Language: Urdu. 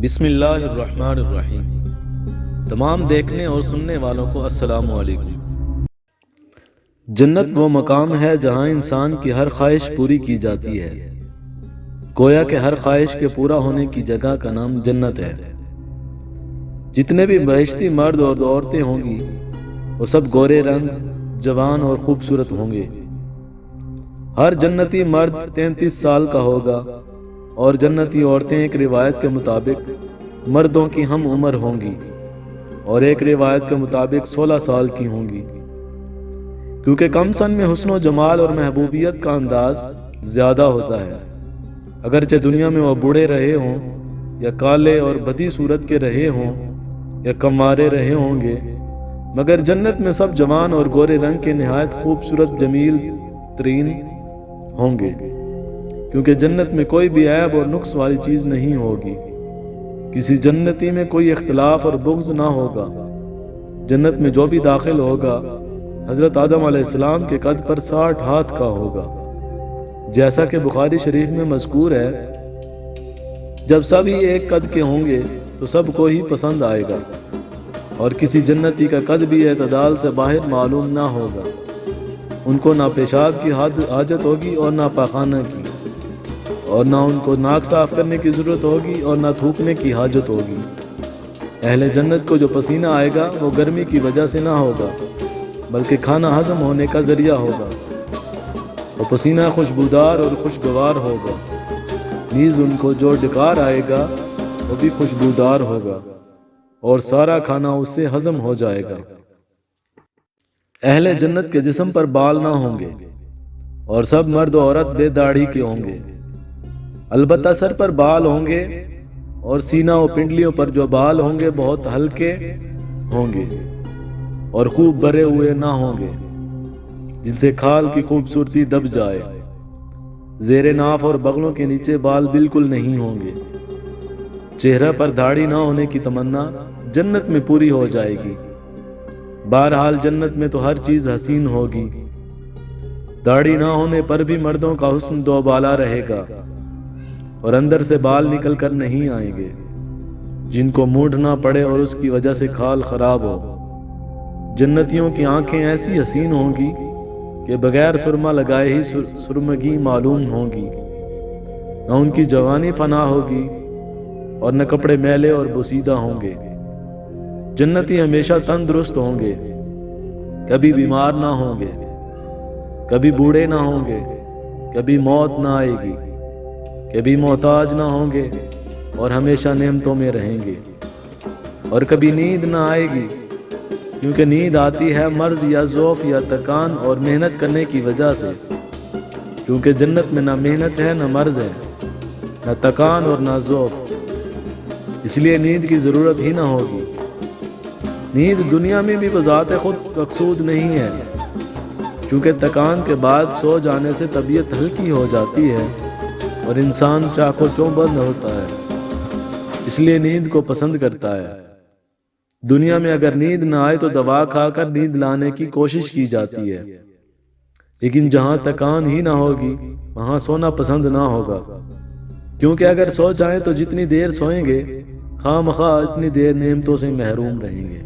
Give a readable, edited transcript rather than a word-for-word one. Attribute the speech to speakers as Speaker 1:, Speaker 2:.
Speaker 1: بسم اللہ الرحمن الرحیم۔ تمام دیکھنے اور سننے والوں کو السلام علیکم۔ جنت وہ مقام ہے جہاں انسان کی ہر خواہش پوری کی جاتی ہے۔ گویا کہ ہر خواہش کے پورا ہونے کی جگہ کا نام جنت ہے۔ جتنے بھی بہشتی مرد اور عورتیں ہوں گی وہ سب گورے رنگ، جوان اور خوبصورت ہوں گے۔ ہر جنتی مرد 33 سال کا ہوگا اور جنتی عورتیں ایک روایت کے مطابق مردوں کی ہم عمر ہوں گی اور ایک روایت کے مطابق 16 سال کی ہوں گی، کیونکہ کم سن میں حسن و جمال اور محبوبیت کا انداز زیادہ ہوتا ہے۔ اگرچہ دنیا میں وہ بوڑھے رہے ہوں یا کالے اور بدی صورت کے رہے ہوں یا کمارے رہے ہوں گے، مگر جنت میں سب جوان اور گورے رنگ کے نہایت خوبصورت جمیل ترین ہوں گے، کیونکہ جنت میں کوئی بھی عیب اور نقص والی چیز نہیں ہوگی۔ کسی جنتی میں کوئی اختلاف اور بغض نہ ہوگا۔ جنت میں جو بھی داخل ہوگا حضرت آدم علیہ السلام کے قد پر 60 ہاتھ کا ہوگا، جیسا کہ بخاری شریف میں مذکور ہے، جب سب ہی ایک قد کے ہوں گے تو سب کو ہی پسند آئے گا، اور کسی جنتی کا قد بھی اعتدال سے باہر معلوم نہ ہوگا۔ ان کو نہ پیشاب کی حاجت ہوگی اور نہ پاخانہ کی، اور نہ ان کو ناک صاف کرنے کی ضرورت ہوگی اور نہ تھوکنے کی حاجت ہوگی۔ اہل جنت کو جو پسینہ آئے گا وہ گرمی کی وجہ سے نہ ہوگا بلکہ کھانا ہضم ہونے کا ذریعہ ہوگا۔ وہ پسینہ خوشبودار اور خوشگوار ہوگا، نیز ان کو جو ڈکار آئے گا وہ بھی خوشبودار ہوگا اور سارا کھانا اس سے ہضم ہو جائے گا۔ اہل جنت کے جسم پر بال نہ ہوں گے اور سب مرد و عورت بے داڑھی کے ہوں گے، البتہ سر پر بال ہوں گے اور سینہ و پنڈلیوں پر جو بال ہوں گے بہت ہلکے ہوں گے اور خوب بھرے ہوئے نہ ہوں گے، جن سے کھال کی خوبصورتی دب جائے۔ زیر ناف اور بغلوں کے نیچے بال بالکل نہیں ہوں گے۔ چہرہ پر داڑھی نہ ہونے کی تمنا جنت میں پوری ہو جائے گی۔ بہرحال جنت میں تو ہر چیز حسین ہوگی۔ داڑھی نہ ہونے پر بھی مردوں کا حسن دوبالا رہے گا اور اندر سے بال نکل کر نہیں آئیں گے، جن کو مونڈنا پڑے اور اس کی وجہ سے کھال خراب ہو۔ جنتیوں کی آنکھیں ایسی حسین ہوں گی کہ بغیر سرما لگائے ہی سرمگی معلوم ہوں گی۔ نہ ان کی جوانی فنا ہوگی اور نہ کپڑے میلے اور بوسیدہ ہوں گے۔ جنتی ہمیشہ تندرست ہوں گے، کبھی بیمار نہ ہوں گے، کبھی بوڑھے نہ ہوں گے، کبھی موت نہ آئے گی، کبھی محتاج نہ ہوں گے اور ہمیشہ نعمتوں میں رہیں گے، اور کبھی نیند نہ آئے گی، کیونکہ نیند آتی ہے مرض یا ضعف یا تکان اور محنت کرنے کی وجہ سے، کیونکہ جنت میں نہ محنت ہے، نہ مرض ہے، نہ تکان اور نہ ضعف، اس لیے نیند کی ضرورت ہی نہ ہوگی۔ نیند دنیا میں بھی بذات خود مقصود نہیں ہے، کیونکہ تکان کے بعد سو جانے سے طبیعت ہلکی ہو جاتی ہے اور انسان چاق و چوبند ہوتا ہے، اس لیے نیند کو پسند کرتا ہے۔ دنیا میں اگر نیند نہ آئے تو دوا کھا کر نیند لانے کی کوشش کی جاتی ہے، لیکن جہاں تکان ہی نہ ہوگی وہاں سونا پسند نہ ہوگا، کیونکہ اگر سو جائیں تو جتنی دیر سوئیں گے خواہ مخواہ اتنی دیر نعمتوں سے محروم رہیں گے۔